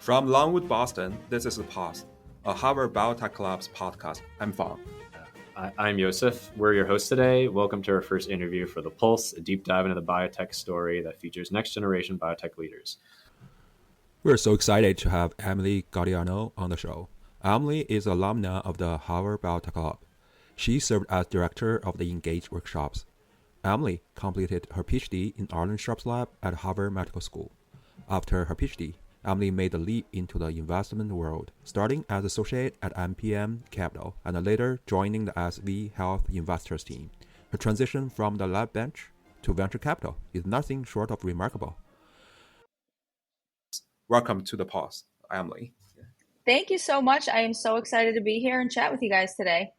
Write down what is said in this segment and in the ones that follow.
From Longwood, Boston, this is The Pause, a Harvard Biotech Club's podcast. I'm Fang. I'm Yosef. We're your hosts today. Welcome to our first interview for The Pulse, a deep dive into the biotech story that features next-generation biotech leaders. We're so excited to have Emily Gaudiano on the show. Emily is an alumna of the Harvard Biotech Club. She served as director of the Engage workshops. Emily completed her PhD in Arlen Sharp's lab at Harvard Medical School. After her PhD, Emily made the leap into the investment world, starting as associate at MPM Capital and later joining the SV Health Investors team. Her transition from the lab bench to venture capital is nothing short of remarkable. Welcome to The Pause, Emily. Thank you so much. I am so excited to be here and chat with you guys today.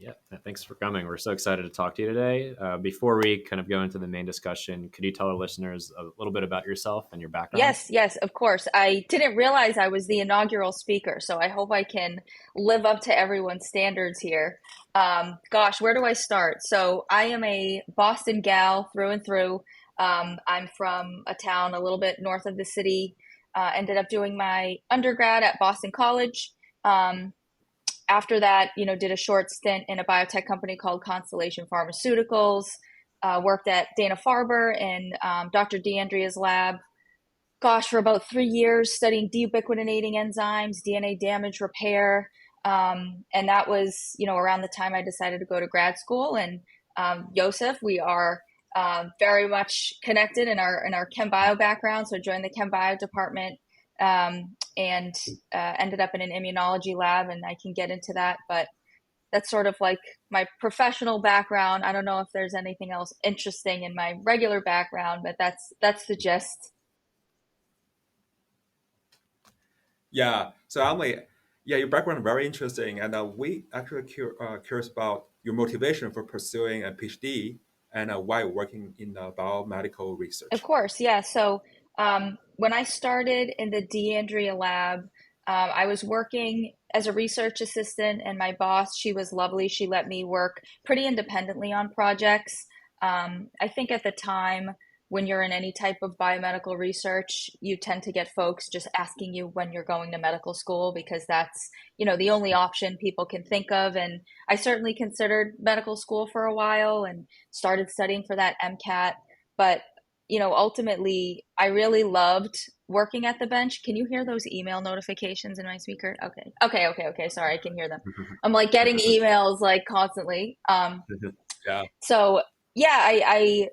Yeah, thanks for coming. We're so excited to talk to you today. Before we kind of go into the main discussion, could you tell our listeners a little bit about yourself and your background? Yes, of course. I didn't realize I was the inaugural speaker, so I hope I can live up to everyone's standards here. Where do I start? So I am a Boston gal through and through. I'm from a town a little bit north of the city. Ended up doing my undergrad at Boston College. After that, did a short stint in a biotech company called Constellation Pharmaceuticals, worked at Dana-Farber in Dr. DeAndrea's lab, for about 3 years, studying deubiquitinating enzymes, DNA damage repair. And that was, around the time I decided to go to grad school. And Yosef, we are very much connected in our chem bio background. So I joined the chem bio department and ended up in an immunology lab, and I can get into that, but that's sort of like my professional background. I don't know if there's anything else interesting in my regular background, but that's the gist. Yeah, so Emily, your background is very interesting, and we actually curious about your motivation for pursuing a PhD and why working in biomedical research. Of course, yeah. So when I started in the DeAndrea lab, I was working as a research assistant, and my boss, she was lovely. She let me work pretty independently on projects. I think at the time, when you're in any type of biomedical research, you tend to get folks just asking you when you're going to medical school, because that's, the only option people can think of. And I certainly considered medical school for a while and started studying for that MCAT. But, ultimately, I really loved working at the bench. Can you hear those email notifications in my speaker? Okay. Sorry, I can hear them. I'm like getting emails like constantly. Yeah. So yeah,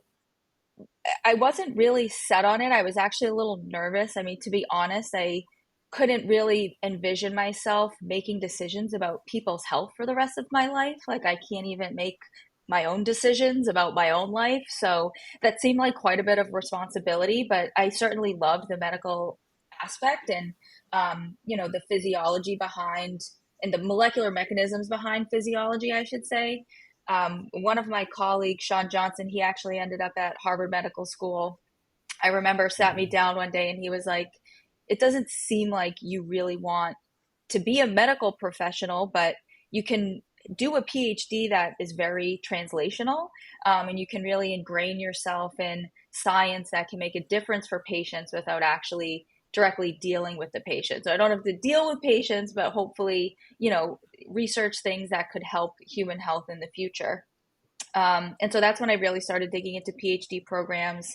I wasn't really set on it. I was actually a little nervous. I mean, to be honest, I couldn't really envision myself making decisions about people's health for the rest of my life. Like, I can't even make my own decisions about my own life. So that seemed like quite a bit of responsibility, but I certainly loved the medical aspect and, the physiology behind and the molecular mechanisms behind physiology, I should say. One of my colleagues, Sean Johnson, he actually ended up at Harvard Medical School. I remember sat me down one day and he was like, it doesn't seem like you really want to be a medical professional, but you can do a PhD that is very translational, and you can really ingrain yourself in science that can make a difference for patients without actually directly dealing with the patient. So I don't have to deal with patients, but hopefully, research things that could help human health in the future. And so that's when I really started digging into PhD programs.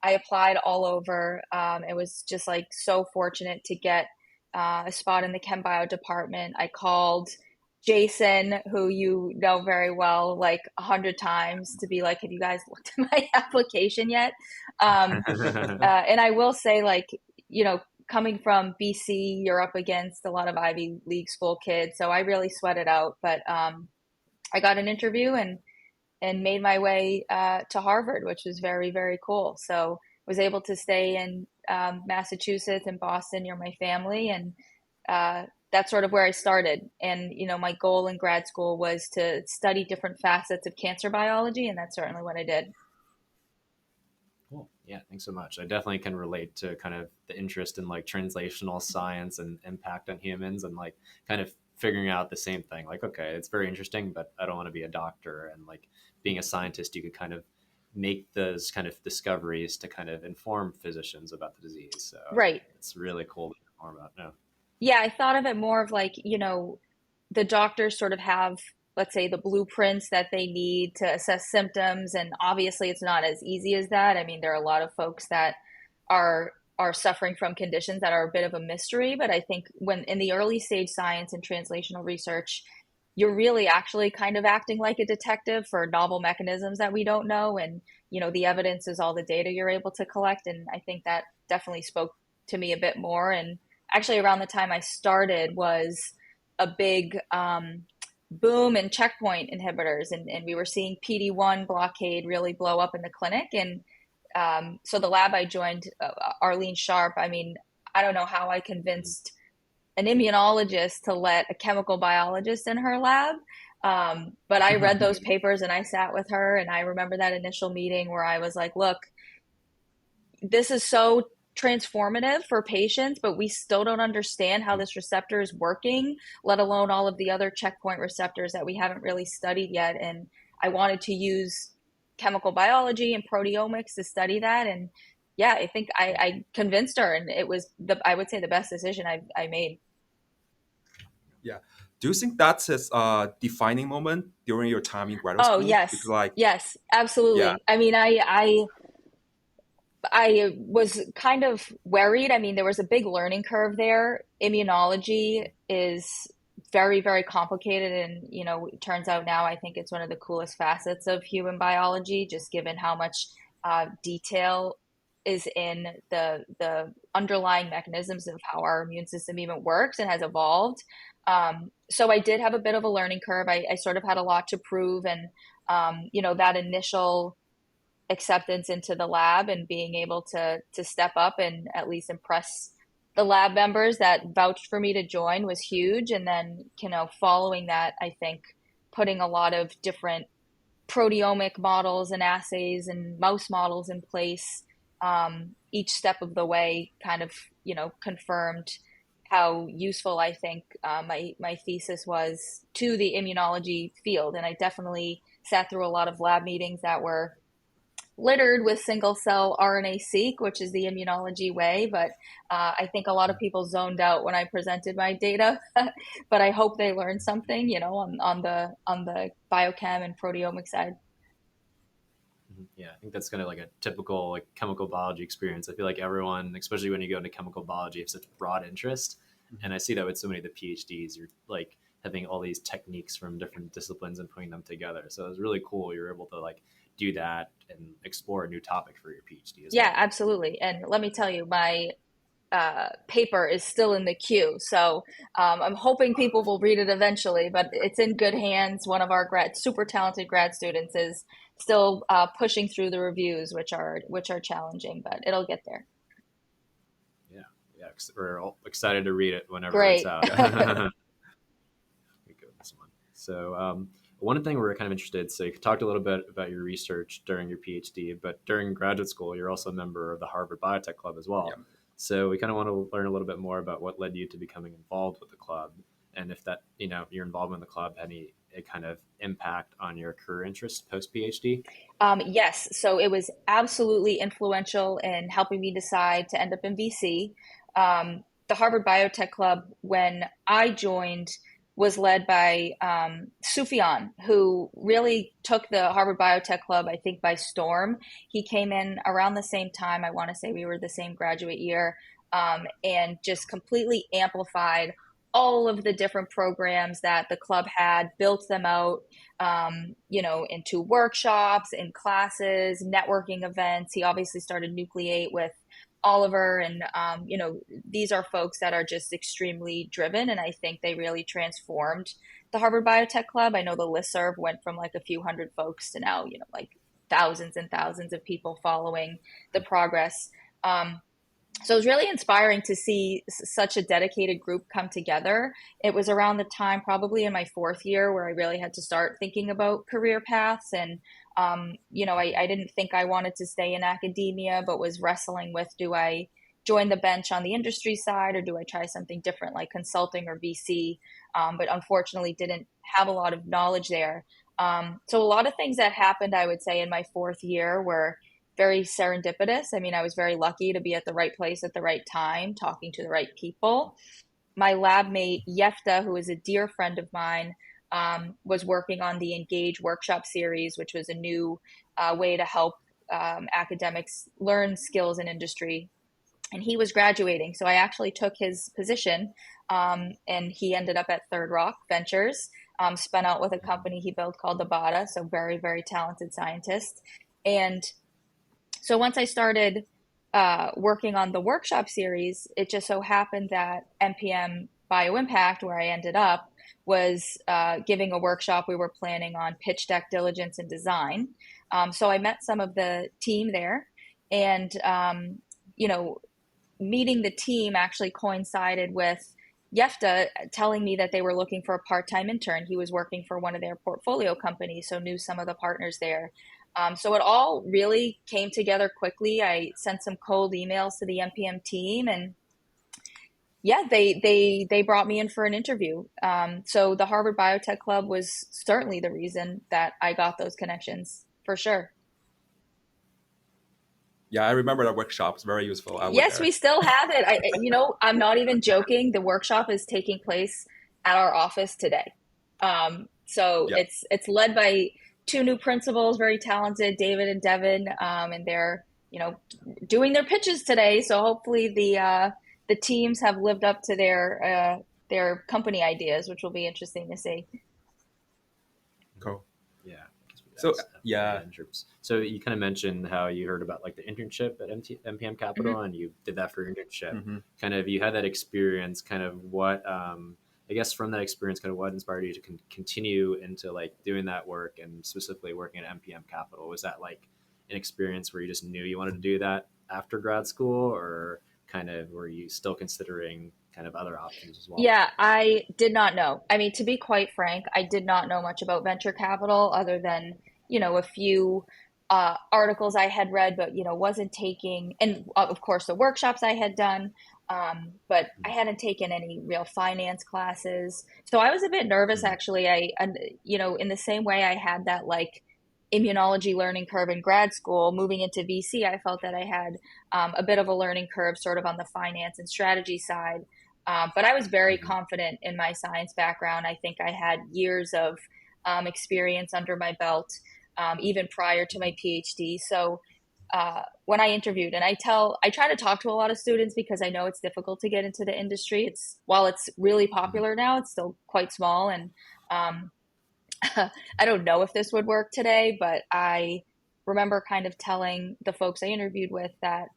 I applied all over. It was just like so fortunate to get a spot in the chem bio department. I called Jason, who you know very well, like 100 times to be like, have you guys looked at my application yet? And I will say, like, coming from BC, you're up against a lot of Ivy League school kids. So I really sweat it out. But I got an interview and made my way to Harvard, which was very, very cool. So was able to stay in Massachusetts and Boston near my family. And that's sort of where I started. And, my goal in grad school was to study different facets of cancer biology. And that's certainly what I did. Cool. Yeah, thanks so much. I definitely can relate to kind of the interest in like translational science and impact on humans and like kind of figuring out the same thing. Like, okay, it's very interesting, but I don't want to be a doctor. And like being a scientist, you could kind of make those kind of discoveries to kind of inform physicians about the disease. So Right. it's really cool to hear more about. No. Yeah, I thought of it more of like, the doctors sort of have, let's say, the blueprints that they need to assess symptoms. And obviously it's not as easy as that. I mean, there are a lot of folks that are suffering from conditions that are a bit of a mystery. But I think when in the early stage science and translational research, you're really actually kind of acting like a detective for novel mechanisms that we don't know. And, the evidence is all the data you're able to collect. And I think that definitely spoke to me a bit more. And actually around the time I started was a big boom in checkpoint inhibitors. And we were seeing PD-1 blockade really blow up in the clinic. And so the lab I joined, Arlene Sharp, I mean, I don't know how I convinced an immunologist to let a chemical biologist in her lab. But I read those papers and I sat with her, and I remember that initial meeting where I was like, look, this is so transformative for patients, but we still don't understand how this receptor is working, let alone all of the other checkpoint receptors that we haven't really studied yet. And I wanted to use chemical biology and proteomics to study that. And yeah, I think I convinced her, and it was I would say the best decision I made. Yeah. Do you think that's a defining moment during your time in graduate Oh, school? yes. Because Yes, absolutely. yeah, I mean, I was kind of worried. I mean, there was a big learning curve there. Immunology is very, very complicated. And, it turns out now I think it's one of the coolest facets of human biology, just given how much detail is in the underlying mechanisms of how our immune system even works and has evolved. So I did have a bit of a learning curve. I sort of had a lot to prove. And, that initial acceptance into the lab and being able to step up and at least impress the lab members that vouched for me to join was huge. And then, following that, I think putting a lot of different proteomic models and assays and mouse models in place, each step of the way kind of, confirmed how useful I think my thesis was to the immunology field. And I definitely sat through a lot of lab meetings that were littered with single cell RNA-seq, which is the immunology way. But I think a lot of people zoned out when I presented my data. But I hope they learned something, on the biochem and proteomic side. Yeah, I think that's kind of like a typical like chemical biology experience. I feel like everyone, especially when you go into chemical biology, have such broad interest, and I see that with so many of the PhDs. You're like having all these techniques from different disciplines and putting them together. So it's really cool. You're able to like do that and explore a new topic for your PhD as Yeah, well. absolutely. And let me tell you, my paper is still in the queue. So I'm hoping people will read it eventually, but it's in good hands. One of our super talented grad students is still pushing through the reviews, which are challenging, but it'll get there. Yeah, yeah, we're all excited to read it whenever it's Great. out. We go with this one. So one thing we're kind of interested. So you talked a little bit about your research during your PhD, but during graduate school, you're also a member of the Harvard Biotech Club as well. yeah. So we kind of want to learn a little bit more about what led you to becoming involved with the club, and if that your involvement in the club had any kind of impact on your career interests post PhD. Yes, so it was absolutely influential in helping me decide to end up in VC. The Harvard Biotech Club, when I joined, was led by Sufyan, who really took the Harvard Biotech Club, I think, by storm. He came in around the same time. I want to say we were the same graduate year, and just completely amplified all of the different programs that the club had, built them out, into workshops, in classes, networking events. He obviously started Nucleate with Oliver, and these are folks that are just extremely driven, and I think they really transformed the Harvard Biotech Club. I know the listserv went from like a few hundred folks to now, like thousands and thousands of people following the progress. So it was really inspiring to see such a dedicated group come together. It was around the time, probably in my fourth year, where I really had to start thinking about career paths. And, I didn't think I wanted to stay in academia, but was wrestling with, do I join the bench on the industry side, or do I try something different like consulting or VC? But unfortunately didn't have a lot of knowledge there. So a lot of things that happened, I would say, in my fourth year were very serendipitous. I mean, I was very lucky to be at the right place at the right time, talking to the right people. My lab mate, Yefta, who is a dear friend of mine, was working on the Engage workshop series, which was a new way to help academics learn skills in industry. And he was graduating. So I actually took his position, and he ended up at Third Rock Ventures, spun out with a company he built called Abada. So very, very talented scientist. And so once I started working on the workshop series, it just so happened that NPM BioImpact, where I ended up, was giving a workshop. We were planning on pitch deck diligence and design. So I met some of the team there, and you know, meeting the team actually coincided with Yefta telling me that they were looking for a part-time intern. He was working for one of their portfolio companies, so knew some of the partners there. So it all really came together quickly. I sent some cold emails to the NPM team, and yeah, they brought me in for an interview. So the Harvard Biotech Club was certainly the reason that I got those connections, for sure. Yeah, I remember that workshop. It's very useful. I went Yes, there. we still have it. I'm not even joking. The workshop is taking place at our office today. So Yeah. it's led by two new principals, very talented, David and Devin, and they're doing their pitches today. So hopefully the teams have lived up to their company ideas, which will be interesting to see. Cool. Yeah. I guess we So asked, yeah. internships. So you kind of mentioned how you heard about like the internship at NPM Mhm. Capital, and you did that for your internship. Hmm. Kind of, you had that experience. Kind of what, I guess, from that experience, kind of what inspired you to continue into like doing that work, and specifically working at NPM Capital? Was that like an experience where you just knew you wanted to do that after grad school, or kind of were you still considering kind of other options as well? Yeah, I did not know. I mean, to be quite frank, I did not know much about venture capital other than, a few articles I had read, but, wasn't taking, and of course the workshops I had done, but I hadn't taken any real finance classes. So I was a bit nervous, Mhm. actually. In the same way I had that like immunology learning curve in grad school, moving into VC, I felt that I had a bit of a learning curve sort of on the finance and strategy side. But I was very Mhm. confident in my science background. I think I had years of experience under my belt, even prior to my PhD. So when I interviewed, and I try to talk to a lot of students because I know it's difficult to get into the industry. While it's really Mhm. popular now, it's still quite small. And um, I don't know if this would work today, but I remember kind of telling the folks I interviewed with that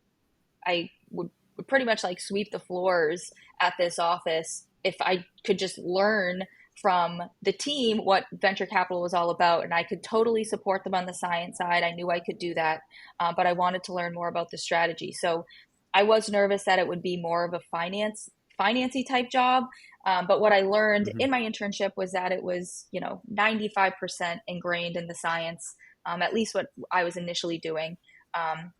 I would pretty much like sweep the floors at this office if I could just learn from the team what venture capital was all about. And I could totally support them on the science side. I knew I could do that, but I wanted to learn more about the strategy. So I was nervous that it would be more of a financy type job. But what I learned Mhm. in my internship was that it was, 95% ingrained in the science, at least what I was initially doing. Um,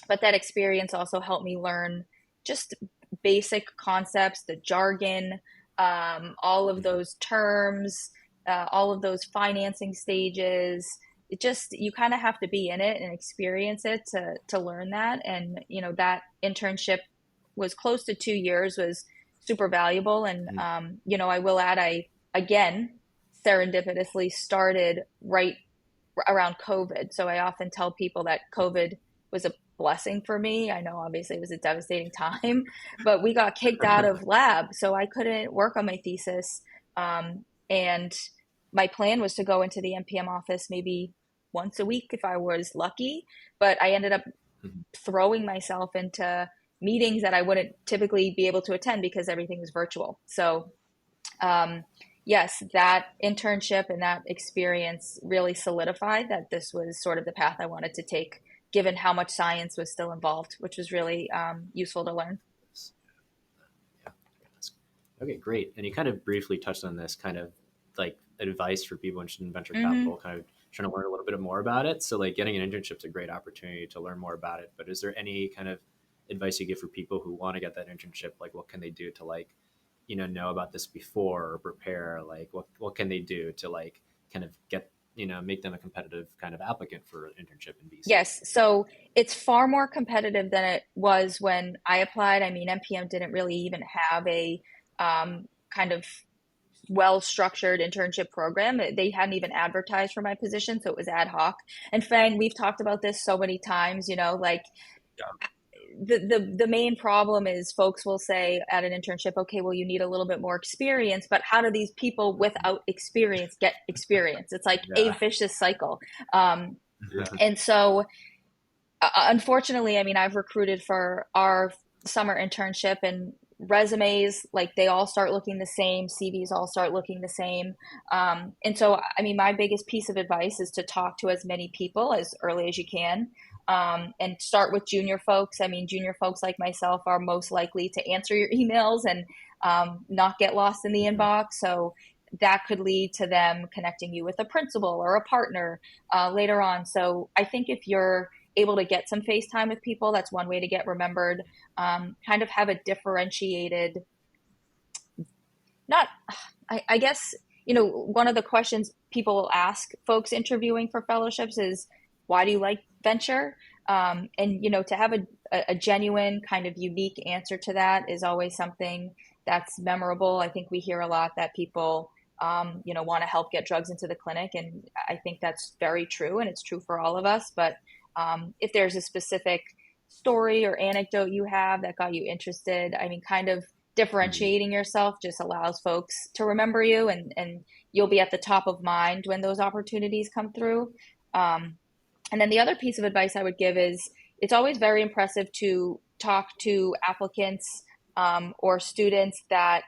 but that experience also helped me learn just basic concepts, the jargon, all of Mhm. those terms, all of those financing stages. It just, you kind of have to be in it and experience it to learn that. And that internship was close to 2 years, was super valuable. And Mhm. I will add, I again serendipitously started right around COVID. So I often tell people that COVID was a blessing for me. I know obviously it was a devastating time, but we got kicked out of lab, so I couldn't work on my thesis. And my plan was to go into the NPM office maybe once a week if I was lucky, but I ended up Mhm. throwing myself into meetings that I wouldn't typically be able to attend because everything was virtual. So um, yes, that internship and that experience really solidified that this was sort of the path I wanted to take, given how much science was still involved, which was really useful to learn. Yeah. Okay, great. And you kind of briefly touched on this, kind of like advice for people interested in venture Hmm. capital, kind of trying to learn a little bit more about it. So, like, getting an internship is a great opportunity to learn more about it. But is there any kind of advice you give for people who want to get that internship? Like, what can they do to like, know about this before or prepare? Like, what can they do to like kind of get make them a competitive kind of applicant for an internship in BC? Yes, so it's far more competitive than it was when I applied. I mean, NPM didn't really even have a kind of well-structured internship program. They hadn't even advertised for my position, so it was ad hoc. And Fang, we've talked about this so many times, like Yeah. the main problem is folks will say at an internship, okay, well, you need a little bit more experience, but how do these people without experience get experience? It's like a Yeah. vicious cycle. Yeah. And so unfortunately, I mean, I've recruited for our summer internship, and resumes, like, they all start looking the same, CVs all start looking the same. And so, I mean, my biggest piece of advice is to talk to as many people as early as you can, and start with junior folks. I mean, junior folks like myself are most likely to answer your emails and not get lost in the inbox. So that could lead to them connecting you with a principal or a partner later on. So I think if you're able to get some face time with people, that's one way to get remembered. Kind of have a differentiated, not, I guess, one of the questions people will ask folks interviewing for fellowships is, why do you like venture? And, to have a genuine kind of unique answer to that is always something that's memorable. I think we hear a lot that people, want to help get drugs into the clinic. And I think that's very true. And it's true for all of us. But if there's a specific story or anecdote you have that got you interested, I mean, kind of differentiating yourself just allows folks to remember you, and you'll be at the top of mind when those opportunities come through. And then the other piece of advice I would give is, it's always very impressive to talk to applicants or students that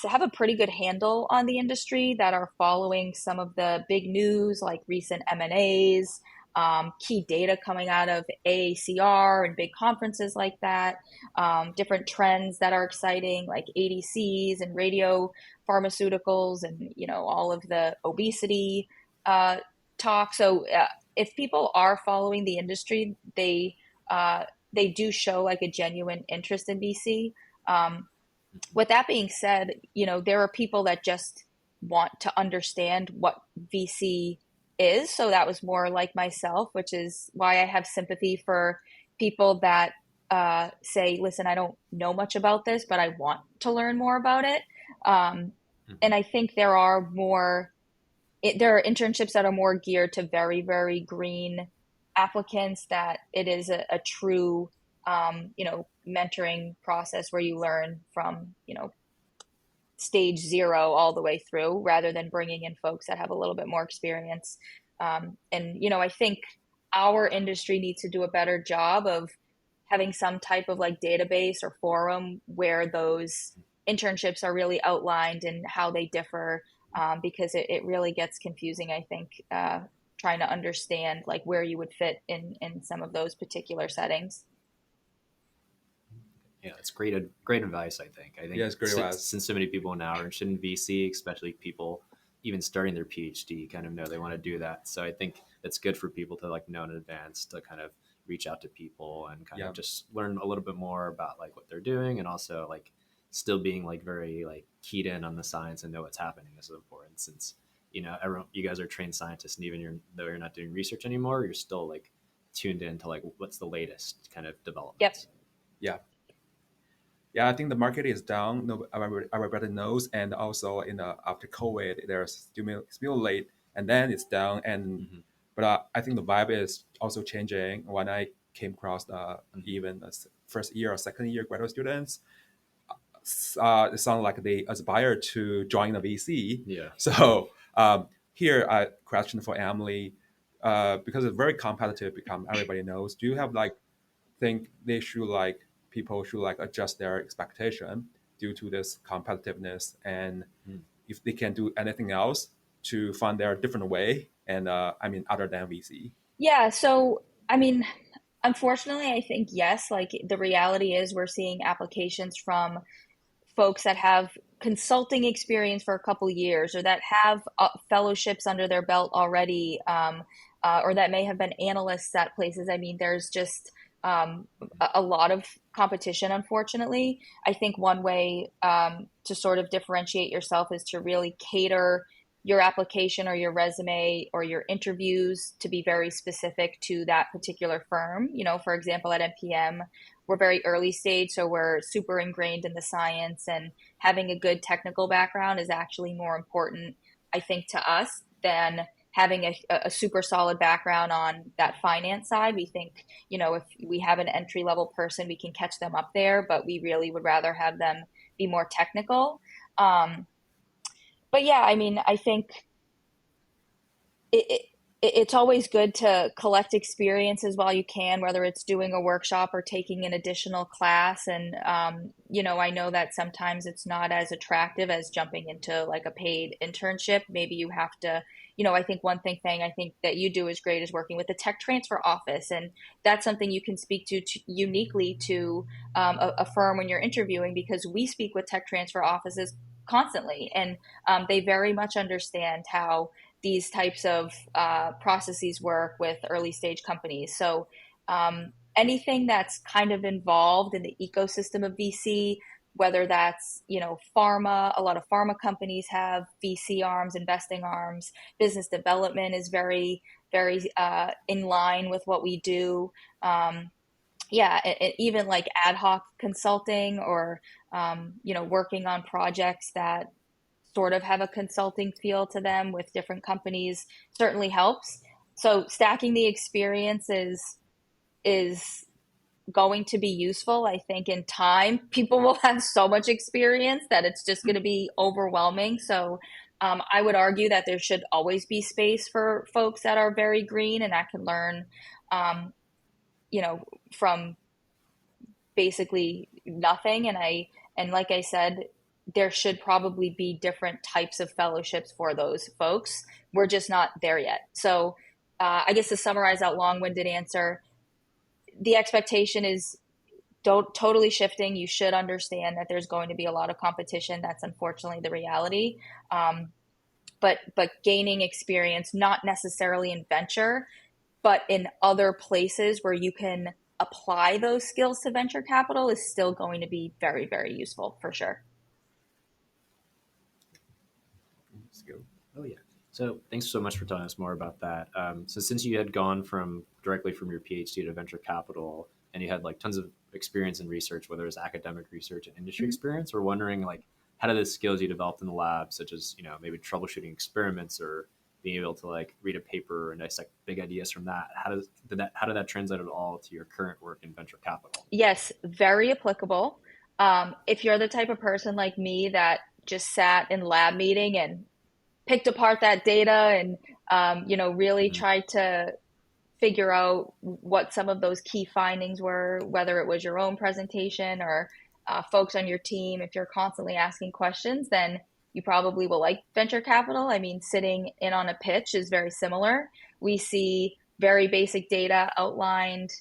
have a pretty good handle on the industry, that are following some of the big news, like recent M&As, key data coming out of AACR and big conferences like that, different trends that are exciting, like ADCs and radio pharmaceuticals, and all of the obesity talk. So if people are following the industry, they do show like a genuine interest in VC. With that being said, there are people that just want to understand what VC is. So that was more like myself, which is why I have sympathy for people that say, listen, I don't know much about this, but I want to learn more about it. And I think there are internships that are more geared to very, very green applicants, that it is a true, mentoring process where you learn from, stage zero all the way through, rather than bringing in folks that have a little bit more experience. And, I think our industry needs to do a better job of having some type of like database or forum where those internships are really outlined and how they differ, because it really gets confusing, I think, trying to understand like where you would fit in some of those particular settings. Yeah, it's great advice, I think. Yeah, it's great advice. Since so many people now are interested in VC, especially people even starting their PhD, kind of know they want to do that. So I think it's good for people to like know in advance to kind of reach out to people and kind of just learn a little bit more about like what they're doing, and also like still being like very like keyed in on the science and know what's happening is important, since everyone, you guys are trained scientists, and even though you're not doing research anymore, you're still like tuned in to like what's the latest kind of developments. Yep. Yeah, I think the market is down. No, everybody knows, and also after COVID, there's stimulate, and then it's down. And but I think the vibe is also changing. When I came across even first year or second year graduate students, it sounded like they aspire to join the VC. Yeah. So here, a question for Emily, because it's very competitive. Everybody knows. Do you have think they should people should adjust their expectation due to this competitiveness, and if they can do anything else to find their different way, and other than VC? Yeah, so I mean, unfortunately, I think yes. Like, the reality is we're seeing applications from folks that have consulting experience for a couple years, or that have fellowships under their belt already, or that may have been analysts at places. I mean, there's just a lot of competition, unfortunately. I think one way to sort of differentiate yourself is to really cater your application or your resume or your interviews to be very specific to that particular firm. For example, at NPM, we're very early stage, so we're super ingrained in the science, and having a good technical background is actually more important, I think, to us than having a super solid background on that finance side. We think, if we have an entry level person, we can catch them up there, but we really would rather have them be more technical. But yeah, I mean, I think it, it's always good to collect experiences while you can, whether it's doing a workshop or taking an additional class. And, I know that sometimes it's not as attractive as jumping into like a paid internship. Maybe you have to, I think one thing I think that you do is great is working with the tech transfer office. And that's something you can speak to uniquely to a firm when you're interviewing, because we speak with tech transfer offices constantly. And they very much understand how these types of processes work with early stage companies. So anything that's kind of involved in the ecosystem of VC, whether that's, pharma, a lot of pharma companies have VC arms, investing arms, business development is very, very in line with what we do. Yeah, even like ad hoc consulting or, working on projects that sort of have a consulting feel to them with different companies certainly helps. So stacking the experience is going to be useful. I think in time, people will have so much experience that it's just going to be overwhelming. So I would argue that there should always be space for folks that are very green and that can learn, from basically nothing. And like I said, there should probably be different types of fellowships for those folks. We're just not there yet. So I guess to summarize that long-winded answer, the expectation is totally shifting. You should understand that there's going to be a lot of competition. That's unfortunately the reality. But gaining experience, not necessarily in venture, but in other places where you can apply those skills to venture capital is still going to be very, very useful for sure. Let's go. Oh yeah. So thanks so much for telling us more about that. So since you had gone directly from your PhD to venture capital, and you had like tons of experience in research, whether it's academic research and industry experience, we're wondering like how do the skills you developed in the lab, such as maybe troubleshooting experiments or being able to like read a paper and dissect big ideas from that, how did that translate at all to your current work in venture capital? Yes, very applicable. If you're the type of person like me that just sat in lab meeting and picked apart that data and really tried to figure out what some of those key findings were, whether it was your own presentation or folks on your team, if you're constantly asking questions, then you probably will like venture capital. I mean, sitting in on a pitch is very similar. We see very basic data outlined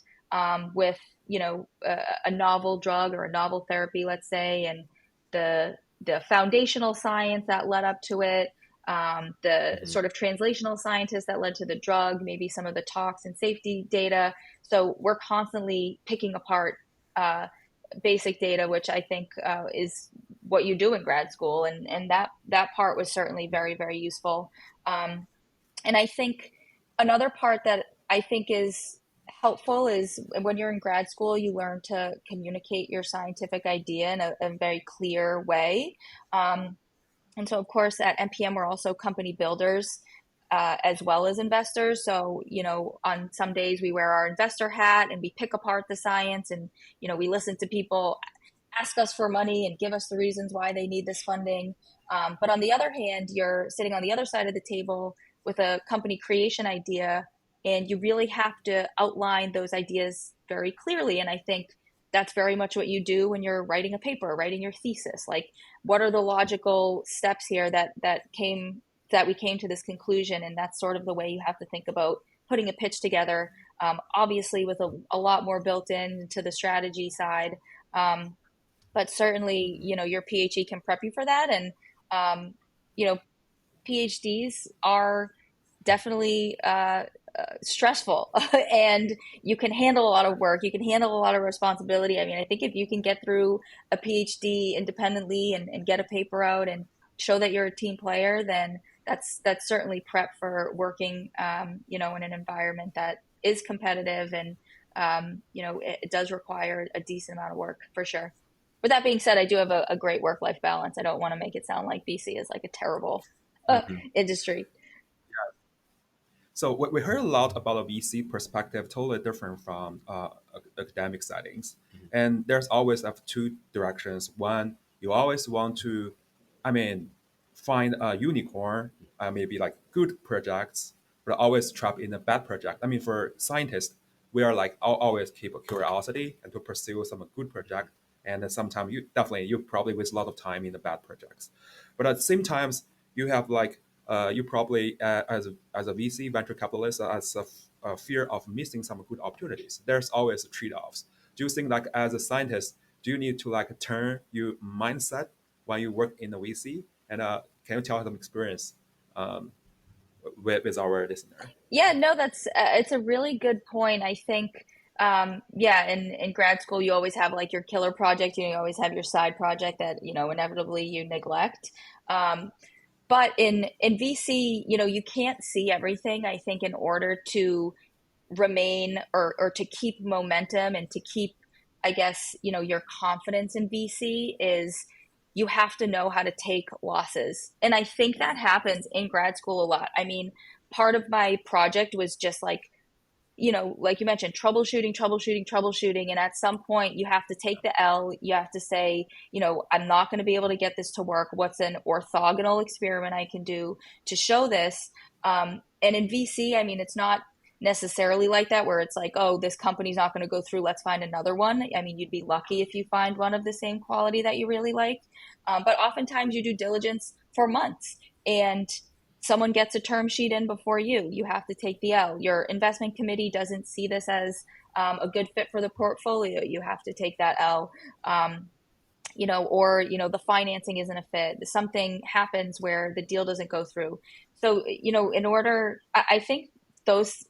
with, a novel drug or a novel therapy, let's say, and the foundational science that led up to it, the sort of translational scientists that led to the drug, maybe some of the tox and safety data. So we're constantly picking apart basic data, which I think is what you do in grad school. And that part was certainly very, very useful. And I think another part that I think is helpful is when you're in grad school, you learn to communicate your scientific idea in a very clear way. And so, of course, at NPM, we're also company builders as well as investors. So, on some days we wear our investor hat and we pick apart the science and, we listen to people ask us for money and give us the reasons why they need this funding. But on the other hand, you're sitting on the other side of the table with a company creation idea, and you really have to outline those ideas very clearly. And I think that's very much what you do when you're writing a paper, writing your thesis. Like, what are the logical steps here that we came to this conclusion? And that's sort of the way you have to think about putting a pitch together, obviously with a lot more built in to the strategy side. But certainly, your PhD can prep you for that. And, PhDs are definitely stressful and you can handle a lot of work. You can handle a lot of responsibility. I mean, I think if you can get through a PhD independently and get a paper out and show that you're a team player, then that's certainly prep for working, in an environment that is competitive and, it does require a decent amount of work for sure. With that being said, I do have a great work-life balance. I don't want to make it sound like VC is like a terrible Mhm. industry. So we heard a lot about a VC perspective, totally different from academic settings. Mhm. And there's always have two directions. One, you always want to, I mean, find a unicorn, maybe like good projects, but always trapped in a bad project. I mean, for scientists, we are like always keep a curiosity and to pursue some good project. And then sometimes you probably waste a lot of time in the bad projects. But at the same times, you have like you probably as a VC venture capitalist as a fear of missing some good opportunities. There's always trade-offs. Do you think like as a scientist, do you need to like turn your mindset when you work in the VC? And can you tell some experience um, with our listener? Yeah, no, that's it's a really good point. I think, yeah, in grad school, you always have like your killer project, you always have your side project that, inevitably you neglect. Um, but in VC, you can't see everything. I think in order to remain or to keep momentum and to keep, I guess, your confidence in VC is you have to know how to take losses. And I think that happens in grad school a lot. I mean, part of my project was just like, like you mentioned, troubleshooting. And at some point, you have to take the L. You have to say, I'm not going to be able to get this to work. What's an orthogonal experiment I can do to show this? And in VC, I mean, it's not necessarily like that, where it's like, oh, this company's not going to go through. Let's find another one. I mean, you'd be lucky if you find one of the same quality that you really like. But oftentimes, you do diligence for months. And someone gets a term sheet in before you have to take the L. Your investment committee doesn't see this as a good fit for the portfolio, you have to take that L. Or the financing isn't a fit, something happens where the deal doesn't go through. So in order, I think those,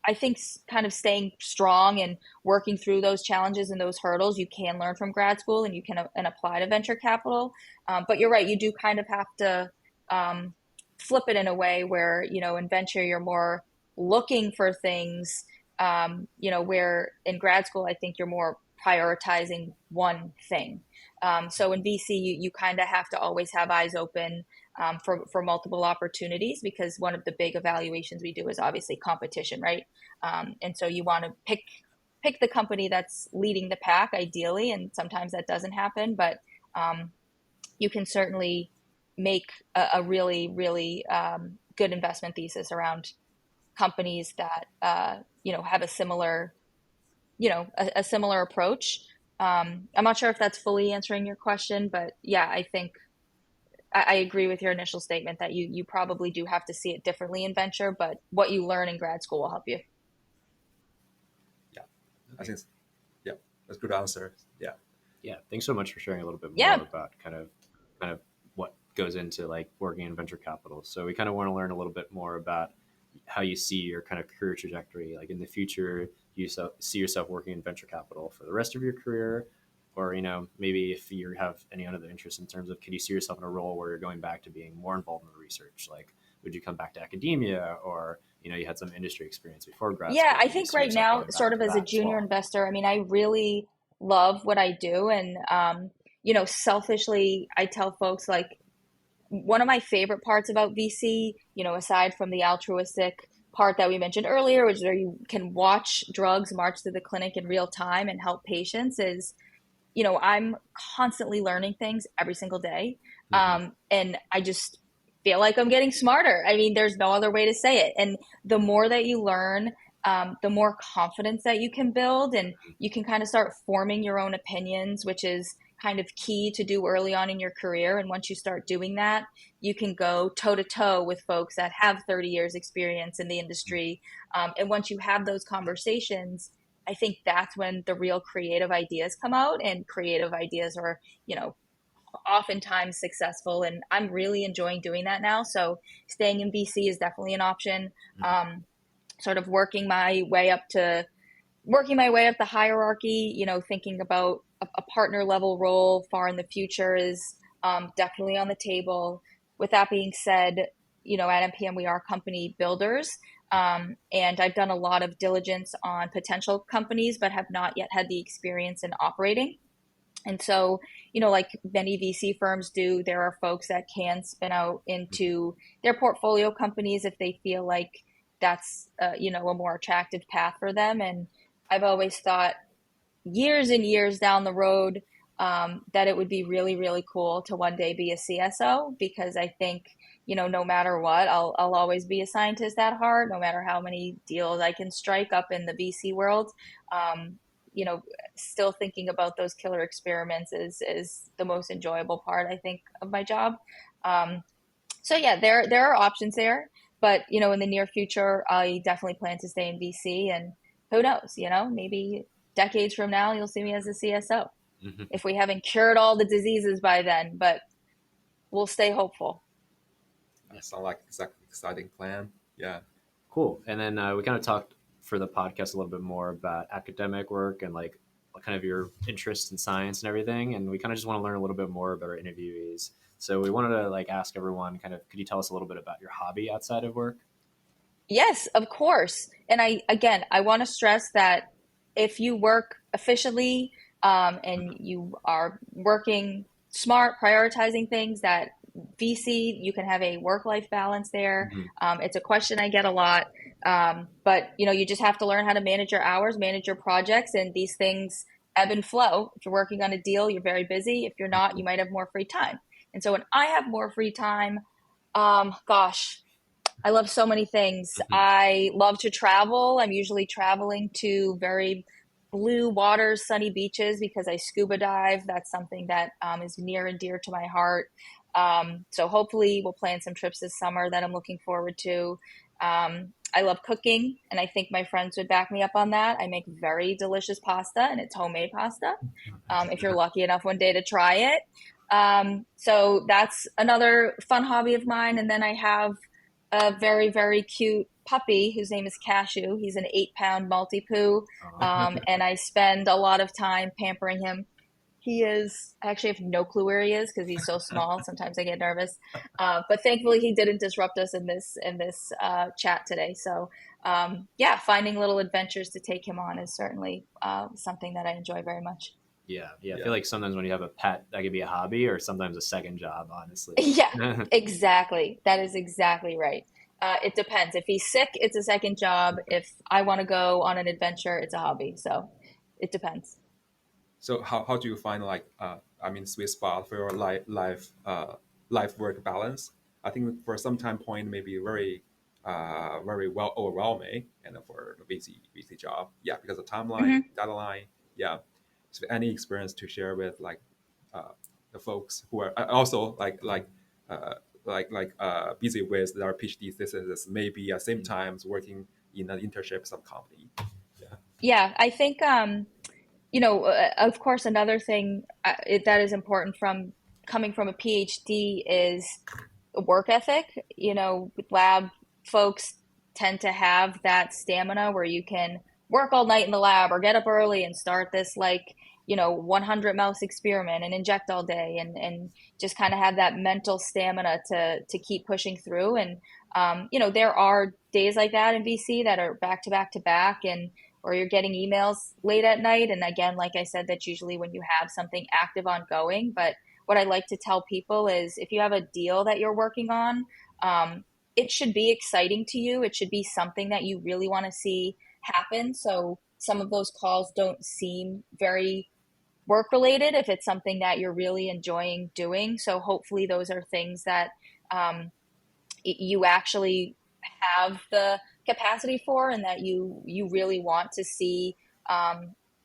I think kind of staying strong and working through those challenges and those hurdles, you can learn from grad school and you can and apply to venture capital. But you're right, you do kind of have to flip it in a way where, in venture, you're more looking for things, where in grad school, I think you're more prioritizing one thing. So in VC, you kind of have to always have eyes open for multiple opportunities, because one of the big evaluations we do is obviously competition, right? And so you want to pick the company that's leading the pack, ideally, and sometimes that doesn't happen, but you can certainly make a really, really good investment thesis around companies that have a similar, a similar approach. I'm not sure if that's fully answering your question, but yeah, I think I agree with your initial statement that you probably do have to see it differently in venture, but what you learn in grad school will help you. Yeah, I think yeah, that's a good answer. Yeah. Yeah, thanks so much for sharing a little bit more Yeah. about kind of what goes into like working in venture capital. So we kind of want to learn a little bit more about how you see your kind of career trajectory. Like in the future, you see yourself working in venture capital for the rest of your career, or maybe if you have any other interest in terms of, could you see yourself in a role where you're going back to being more involved in the research? Like, would you come back to academia, or you had some industry experience before grad Yeah, school? I Could you think see right yourself now, going sort back of to as a that as junior well? investor, I mean, I really love what I do. And, selfishly, I tell folks like one of my favorite parts about VC, aside from the altruistic part that we mentioned earlier, which is where you can watch drugs march through the clinic in real time and help patients, is, I'm constantly learning things every single day. Mm-hmm. And I just feel like I'm getting smarter. I mean, there's no other way to say it. And the more that you learn, the more confidence that you can build, and you can kind of start forming your own opinions, which is kind of key to do early on in your career. And once you start doing that, you can go toe to toe with folks that have 30 years experience in the industry. And once you have those conversations, I think that's when the real creative ideas come out, and creative ideas are, oftentimes successful. And I'm really enjoying doing that now. So staying in VC is definitely an option. Sort of working my way up the hierarchy, thinking about a partner level role far in the future is definitely on the table. with that being said, at NPM, we are company builders. And I've done a lot of diligence on potential companies, but have not yet had the experience in operating. And so, like many VC firms do, there are folks that can spin out into their portfolio companies if they feel like that's, a more attractive path for them. And I've always thought years and years down the road that it would be really, really cool to one day be a CSO, because I think, no matter what, I'll always be a scientist at heart, no matter how many deals I can strike up in the VC world. You know, Still thinking about those killer experiments is the most enjoyable part, I think, of my job. So yeah, there are options there, but in the near future, I definitely plan to stay in VC, and who knows, maybe decades from now, you'll see me as a CSO if we haven't cured all the diseases by then, but we'll stay hopeful. That sounds like exactly exciting plan. Yeah. Cool. And then we kind of talked for the podcast a little bit more about academic work and like what kind of your interest in science and everything. And we kind of just want to learn a little bit more about our interviewees. So we wanted to like ask everyone kind of, could you tell us a little bit about your hobby outside of work? Yes, of course. And I want to stress that if you work efficiently and you are working smart, prioritizing things, that VC, you can have a work-life balance there. It's a question I get a lot. But you just have to learn how to manage your hours, manage your projects, and these things ebb and flow. If you're working on a deal, you're very busy. If you're not, you might have more free time. And so when I have more free time, gosh, I love so many things. I love to travel. I'm usually traveling to very blue waters, sunny beaches, because I scuba dive. That's something that is near and dear to my heart. So hopefully we'll plan some trips this summer that I'm looking forward to. I love cooking, and I think my friends would back me up on that. I make very delicious pasta, and it's homemade pasta. If you're lucky enough one day to try it. So that's another fun hobby of mine. And then I have a very, very cute puppy whose name is Cashew. He's an 8-pound Maltipoo. And I spend a lot of time pampering him. I actually have no clue where he is because he's so small. Sometimes I get nervous. But thankfully he didn't disrupt us in this chat today. So finding little adventures to take him on is certainly something that I enjoy very much. Yeah. I feel like sometimes when you have a pet, that could be a hobby or sometimes a second job, honestly. Yeah, exactly. That is exactly right. It depends. If he's sick, it's a second job. If I want to go on an adventure, it's a hobby. So it depends. So how do you find sweet spot for your life work balance? I think for some time point maybe very very well overwhelming, and for the VC job, because of timeline, deadline, So any experience to share with the folks who are also busy with their PhD thesis, maybe at same times working in an internship some company. Yeah, I think of course, another thing that is important from coming from a PhD is work ethic. Lab folks tend to have that stamina where you can work all night in the lab or get up early and start this 100 mouse experiment and inject all day and just kind of have that mental stamina to keep pushing through. And, there are days like that in VC that are back to back to back, or you're getting emails late at night. And again, like I said, that's usually when you have something active ongoing. But what I like to tell people is if you have a deal that you're working on, it should be exciting to you. It should be something that you really want to see happen. So some of those calls don't seem very work related if it's something that you're really enjoying doing. So hopefully those are things that you actually have the capacity for, and that you really want to see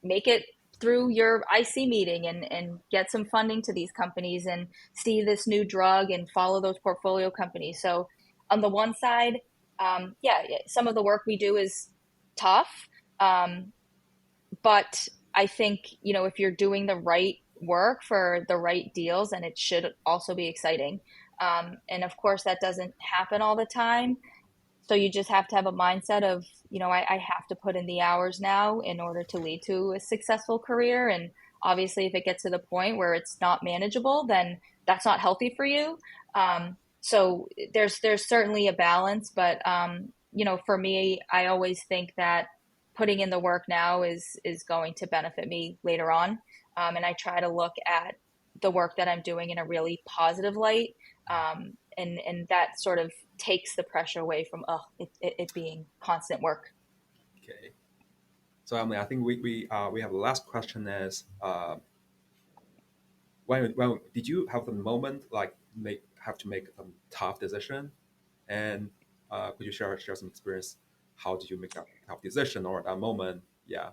make it through your IC meeting and get some funding to these companies and see this new drug and follow those portfolio companies. So on the one side, some of the work we do is tough, but I think, if you're doing the right work for the right deals, and it should also be exciting. And of course, that doesn't happen all the time. So you just have to have a mindset of, I have to put in the hours now in order to lead to a successful career. And obviously, if it gets to the point where it's not manageable, then that's not healthy for you. So there's certainly a balance, but for me, I always think that putting in the work now is going to benefit me later on, and I try to look at the work that I'm doing in a really positive light, and that sort of takes the pressure away from it being constant work. Okay. So Emily, I think we have the last question is when did you have the moment like have to make a tough decision, and could you share some experience? How did you make that tough decision or that moment? Yeah,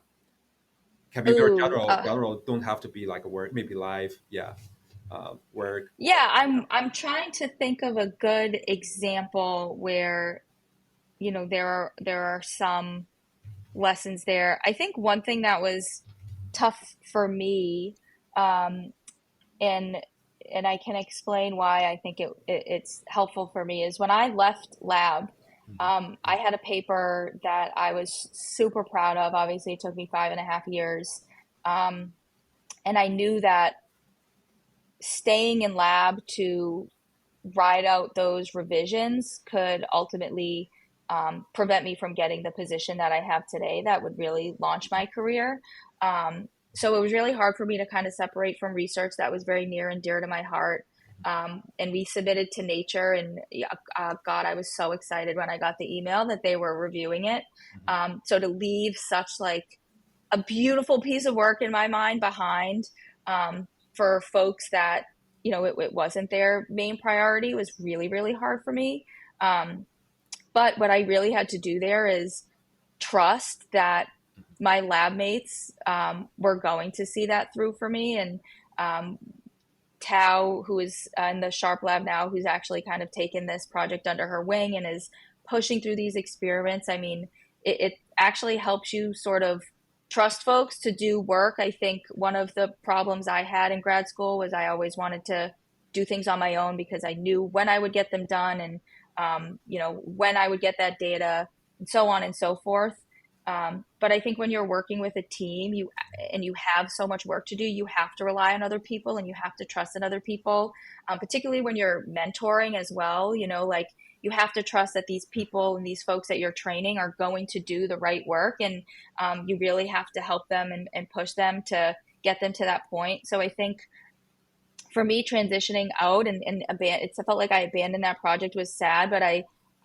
can be very Ooh, general. General don't have to be like a work, maybe life. Yeah, work. yeah, I'm trying to think of a good example where there are some lessons there. I think one thing that was tough for me, um, and and I can explain why I think it's helpful for me, is when I left lab. I had a paper that I was super proud of. Obviously, it took me 5.5 years, um, and I knew that staying in lab to ride out those revisions could ultimately prevent me from getting the position that I have today that would really launch my career. So it was really hard for me to kind of separate from research that was very near and dear to my heart. And we submitted to Nature, and God, I was so excited when I got the email that they were reviewing it. So to leave such like a beautiful piece of work in my mind behind, for folks that it wasn't their main priority was really, really hard for me. But what I really had to do there is trust that my lab mates were going to see that through for me. And um, Tao, who is in the Sharp lab now, who's actually kind of taken this project under her wing and is pushing through these experiments. I mean, it actually helps you sort of trust folks to do work. I think one of the problems I had in grad school was I always wanted to do things on my own because I knew when I would get them done, and when I would get that data, and so on and so forth. But I think when you're working with a team, you have so much work to do, you have to rely on other people and you have to trust in other people, particularly when you're mentoring as well. Like you have to trust that these people and these folks that you're training are going to do the right work, and you really have to help them and push them to get them to that point. So I think for me, transitioning out and it felt like I abandoned that project was sad, but I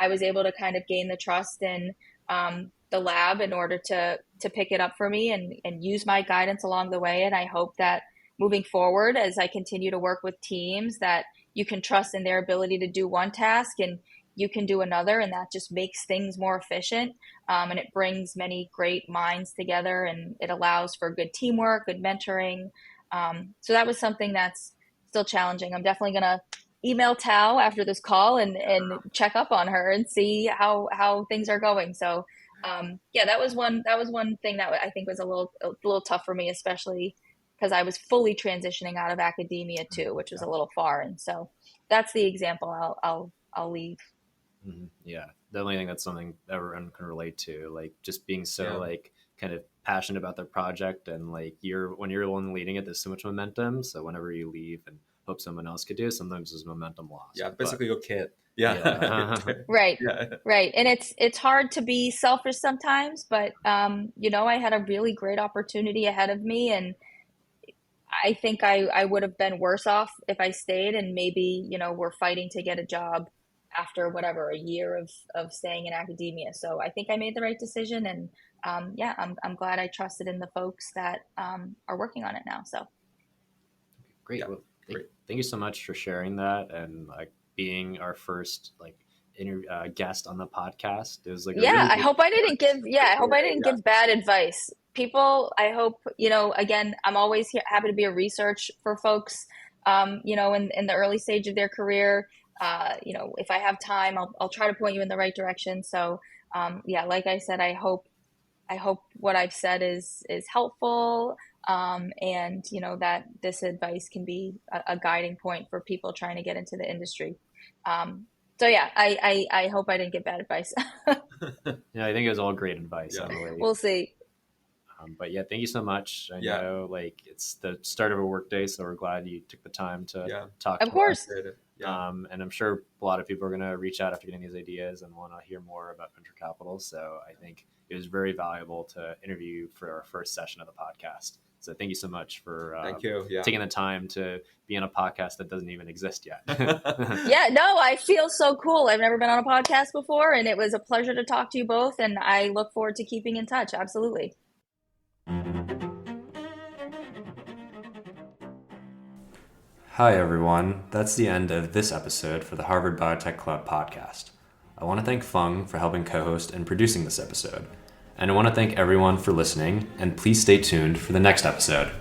was able to kind of gain the trust in the lab in order to pick it up for me and use my guidance along the way. And I hope that moving forward, as I continue to work with teams, that you can trust in their ability to do one task and you can do another, and that just makes things more efficient. And it brings many great minds together, and it allows for good teamwork, good mentoring. So that was something that's still challenging. I'm definitely gonna email Tao after this call and check up on her and see how things are going. So yeah, that was one thing that I think was a little tough for me, especially because I was fully transitioning out of academia too, which was a little far. And so that's the example I'll leave. Yeah, definitely think that's something everyone can relate to. Like just being so Yeah. like kind of passionate about their project, and like when you're the one leading it, there's so much momentum. So whenever you leave and hope someone else could do, sometimes there's momentum lost. Yeah, But basically your kid. Yeah. yeah, Right. Yeah. Right. And it's hard to be selfish sometimes, but I had a really great opportunity ahead of me, and I think I would have been worse off if I stayed, and maybe, we're fighting to get a job after whatever, a year of staying in academia. So I think I made the right decision, and yeah, I'm glad I trusted in the folks that are working on it now. So great. Yeah. Well, Great. thank you so much for sharing that and like being our first like guest on the podcast. It was like a yeah, really I good hope I didn't give yeah, I hope I didn't Yeah. give bad advice. People, I hope, again, I'm always happy to be a research for folks, in the early stage of their career. If I have time, I'll try to point you in the right direction. So, yeah, like I said, I hope what I've said is helpful, and that this advice can be a guiding point for people trying to get into the industry. So yeah, I hope I didn't give bad advice. Yeah, I think it was all great advice, Yeah. Emily. We'll see. But yeah, thank you so much. I Yeah. know like it's the start of a work day, so we're glad you took the time to Yeah. talk Of to us. course. Appreciate it. Yeah. And I'm sure a lot of people are going to reach out after getting these ideas and want to hear more about venture capital. So I think it was very valuable to interview you for our first session of the podcast. So thank you so much for Thank you. Yeah. taking the time to be on a podcast that doesn't even exist yet. Yeah, no, I feel so cool. I've never been on a podcast before, and it was a pleasure to talk to you both, and I look forward to keeping in touch. Absolutely. Hi, everyone. That's the end of this episode for the Harvard Biotech Club podcast. I want to thank Fung for helping co-host and producing this episode. And I want to thank everyone for listening, and please stay tuned for the next episode.